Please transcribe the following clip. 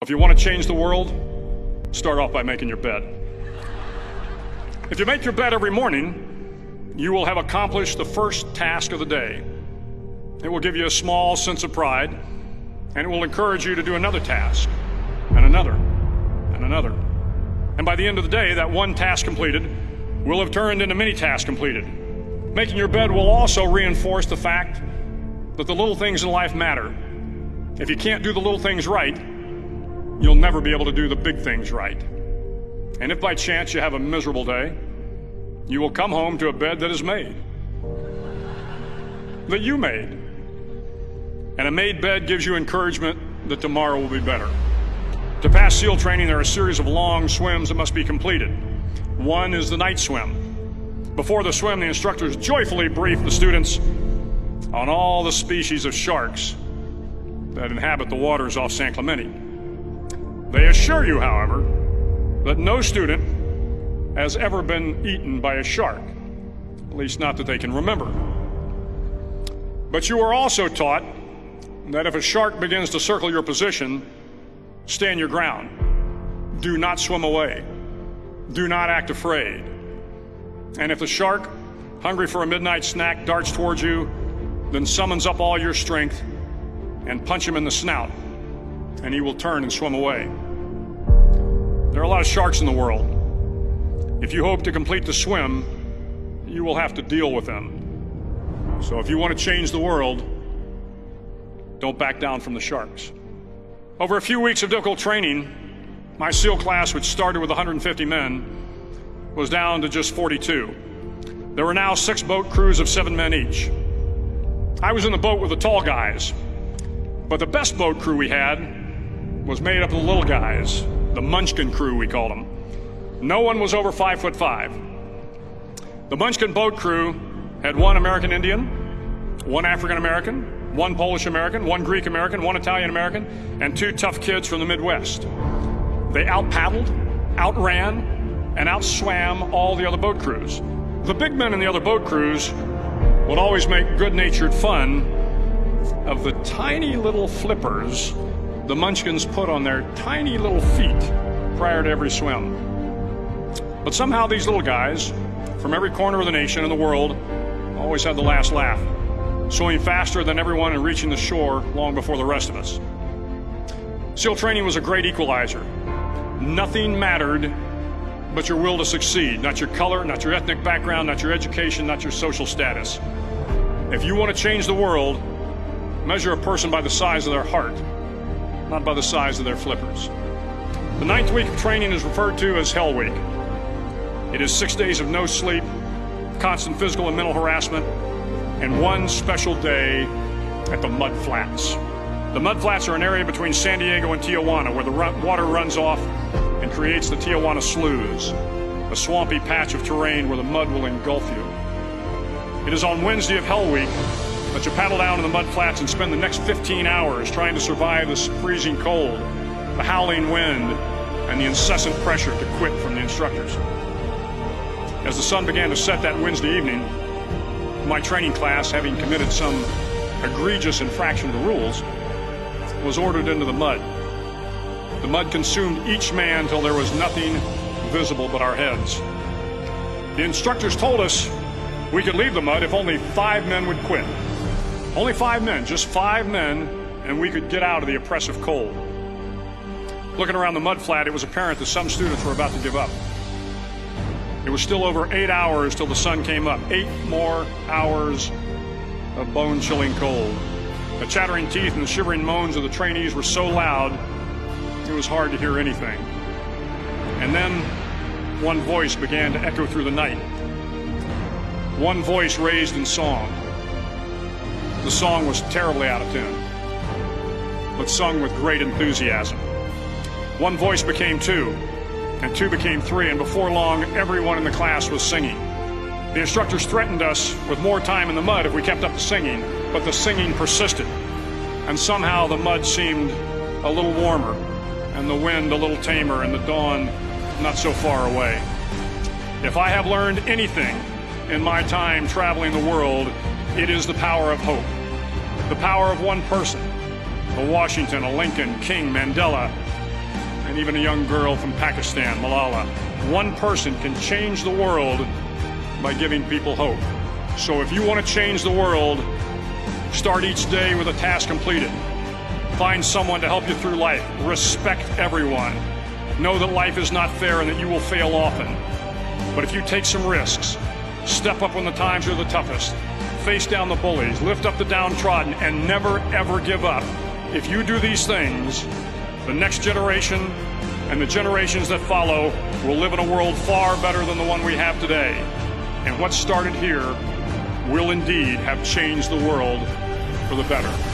If you want to change the world, start off by making your bed. If you make your bed every morning, you will have accomplished the first task of the day. It will give you a small sense of pride, and it will encourage you to do another task, and another, and another. And by the end of the day, that one task completed will have turned into many tasks completed. Making your bed will also reinforce the fact that the little things in life matter. If you can't do the little things right, you'll never be able to do the big things right. And if by chance you have a miserable day, you will come home to a bed that is made, that you made. And a made bed gives you encouragement that tomorrow will be better. To pass SEAL training, there are a series of long swims that must be completed. One is the night swim. Before the swim, the instructors joyfully brief the students on all the species of sharks that inhabit the waters off San Clemente. They assure you, however, that no student has ever been eaten by a shark, at least not that they can remember. But you are also taught that if a shark begins to circle your position, stand your ground. Do not swim away. Do not act afraid. And if the shark, hungry for a midnight snack, darts towards you, then summons up all your strength and punch him in the snout, and he will turn and swim away. There are a lot of sharks in the world. If you hope to complete the swim, you will have to deal with them. So if you want to change the world, don't back down from the sharks. Over a few weeks of difficult training, my SEAL class, which started with 150 men, was down to just 42. There were now 6 boat crews of 7 men each. I was in the boat with the tall guys, but the best boat crew we had was made up of the little guys, the Munchkin crew, we called them. No one was over 5'5". The Munchkin boat crew had 1 American Indian, 1 African American, 1 Polish American, 1 Greek American, 1 Italian American, and 2 tough kids from the Midwest. They out-paddled, outran, and outswam all the other boat crews. The big men in the other boat crews would always make good-natured fun of the tiny little flippers the Munchkins put on their tiny little feet prior to every swim. But somehow these little guys from every corner of the nation and the world always had the last laugh, swimming faster than everyone and reaching the shore long before the rest of us. SEAL training was a great equalizer. Nothing mattered but your will to succeed, not your color, not your ethnic background, not your education, not your social status. If you want to change the world, measure a person by the size of their heart, not by the size of their flippers. The 9th week of training is referred to as Hell Week. It is 6 days of no sleep, constant physical and mental harassment, and 1 special day at the Mud Flats. The Mud Flats are an area between San Diego and Tijuana where the water runs off and creates the Tijuana Sloughs, a swampy patch of terrain where the mud will engulf you. It is on Wednesday of Hell Week that you paddle down to the mud flats and spend the next 15 hours trying to survive the freezing cold, the howling wind, and the incessant pressure to quit from the instructors. As the sun began to set that Wednesday evening, my training class, having committed some egregious infraction to the rules, was ordered into the mud. The mud consumed each man till there was nothing visible but our heads. The instructors told us we could leave the mud if only 5 men would quit. Only 5 men, just 5 men, and we could get out of the oppressive cold. Looking around the mud flat, it was apparent that some students were about to give up. It was still over 8 hours till the sun came up. 8 more hours of bone-chilling cold. The chattering teeth and the shivering moans of the trainees were so loud, it was hard to hear anything. And then one voice began to echo through the night. One voice raised in song. The song was terribly out of tune, but sung with great enthusiasm. One voice became 2, and 2 became 3, and before long, everyone in the class was singing. The instructors threatened us with more time in the mud if we kept up the singing, but the singing persisted, and somehow the mud seemed a little warmer, and the wind a little tamer, and the dawn not so far away. If I have learned anything in my time traveling the world, it is the power of hope, the power of one person, a Washington, a Lincoln, King, Mandela, and even a young girl from Pakistan, Malala. One person can change the world by giving people hope. So if you want to change the world, start each day with a task completed. Find someone to help you through life. Respect everyone. Know that life is not fair and that you will fail often. But if you take some risks, step up when the times are the toughest, face down the bullies, lift up the downtrodden, and never ever give up. If you do these things, the next generation and the generations that follow will live in a world far better than the one we have today. And what started here will indeed have changed the world for the better.